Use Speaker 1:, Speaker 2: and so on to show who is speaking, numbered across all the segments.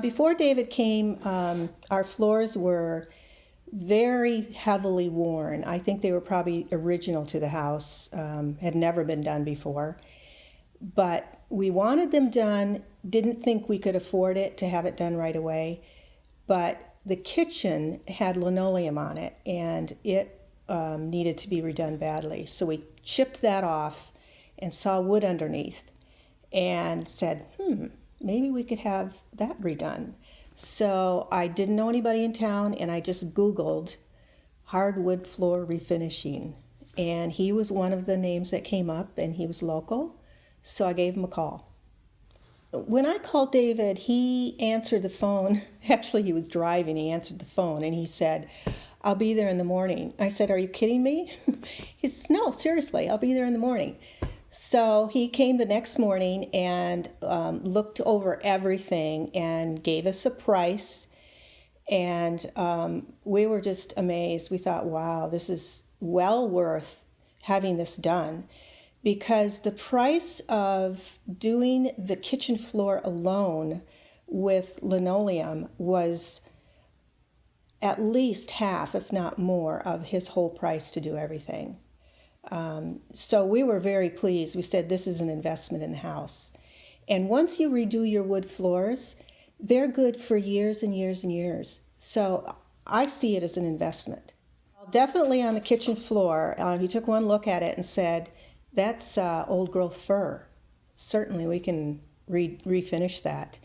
Speaker 1: Before David came, our floors were very heavily worn. I think they were probably original to the house, had never been done before. But we wanted them done, didn't think we could afford it to have it done right away. But the kitchen had linoleum on it, and it needed to be redone badly. So we chipped that off and saw wood underneath and said, maybe we could have that redone. So I didn't know anybody in town, and I just Googled hardwood floor refinishing. And he was one of the names that came up, and he was local, so I gave him a call. When I called David, he answered the phone. Actually, he was driving. He answered the phone, and he said, I'll be there in the morning. I said, are you kidding me? He says, no, seriously, I'll be there in the morning. So he came the next morning and looked over everything and gave us a price. And we were just amazed. We thought, wow, this is well worth having this done, because the price of doing the kitchen floor alone with linoleum was at least half, if not more, of his whole price to do everything. So we were very pleased. We said, this is an investment in the house. And once you redo your wood floors, they're good for years and years and years. So I see it as an investment. Definitely on the kitchen floor, he took one look at it and said, that's old growth fir. Certainly we can refinish that.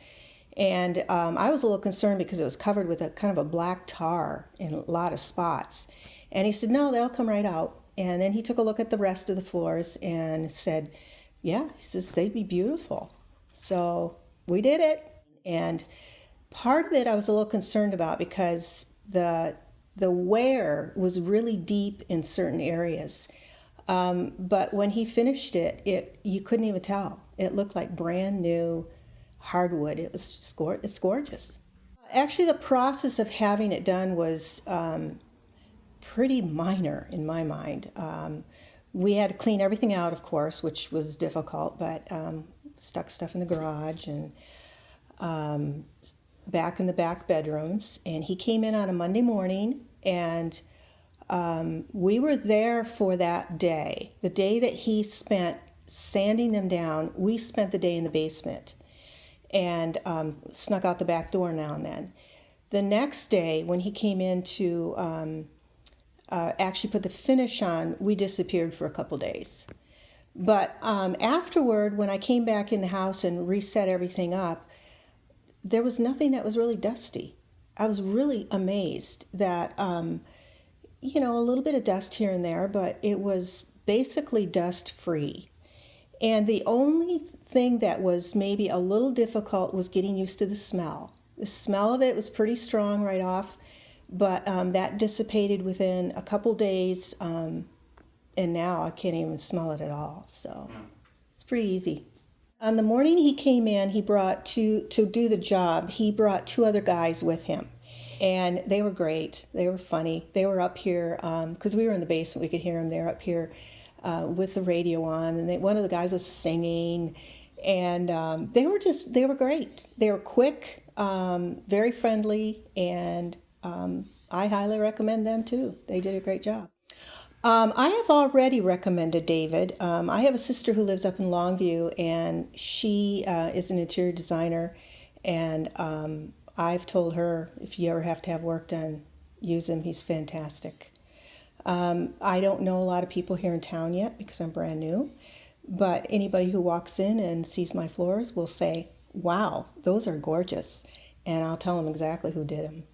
Speaker 1: And I was a little concerned because it was covered with a kind of a black tar in a lot of spots. And he said, no, they'll come right out. And then he took a look at the rest of the floors and said, yeah, he says, they'd be beautiful. So we did it. And part of it I was a little concerned about because the wear was really deep in certain areas. But when he finished it, you couldn't even tell. It looked like brand new hardwood. It was just it's gorgeous. Actually, the process of having it done was pretty minor in my mind. We had to clean everything out, of course, which was difficult, but stuck stuff in the garage and back in the back bedrooms. And he came in on a Monday morning, and we were there for that day. The day that he spent sanding them down, we spent the day in the basement and snuck out the back door now and then. The next day, when he came in to actually put the finish on, we disappeared for a couple days. But afterward, when I came back in the house and reset everything up, there was nothing that was really dusty. I was really amazed that, you know, a little bit of dust here and there, but it was basically dust-free. And the only thing that was maybe a little difficult was getting used to the smell. The smell of it was pretty strong right off, but that dissipated within a couple days, and now I can't even smell it at all. So it's pretty easy. On the morning he came in, he brought to do the job, he brought two other guys with him. And they were great. They were funny. They were up here, because we were in the basement, we could hear them. They were up here with the radio on, and one of the guys was singing, and they were great. They were quick, very friendly, and I highly recommend them too. They did a great job. I have already recommended David. I have a sister who lives up in Longview, and she is an interior designer, and I've told her, if you ever have to have work done, use him. He's fantastic. I don't know a lot of people here in town yet because I'm brand new, but anybody who walks in and sees my floors will say, wow, those are gorgeous. And I'll tell them exactly who did them.